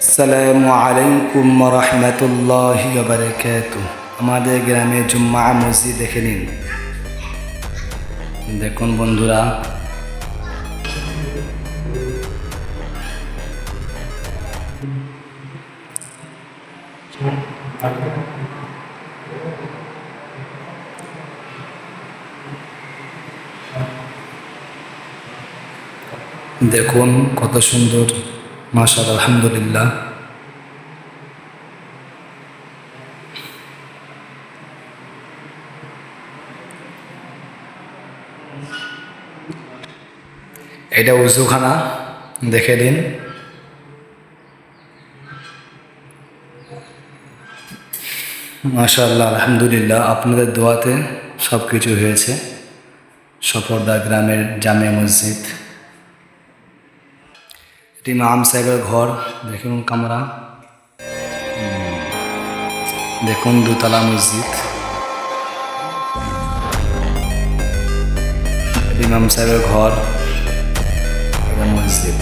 আসসালামু আলাইকুম রহমতুল্লাহি ওয়া বারাকাতুহু। আমাদের গ্রামে জুম্মা মসজিদ দেখে নিন। দেখুন বন্ধুরা, দেখুন কত সুন্দর, মাশাআল্লাহ, আলহামদুলিল্লাহ। এটা উজুখানা, দেখে দিন। মাশাআল্লাহ, আলহামদুলিল্লাহ, আপনাদের দোয়াতে সব কিছু হয়েছে। সফরদা গ্রামের জামে মসজিদ, এটি ইমাম সাহেবের ঘর। দেখুন কামরা, দেখুন দোতলা মসজিদ, এটি ইমাম সাহেবের ঘর, এটা মসজিদ।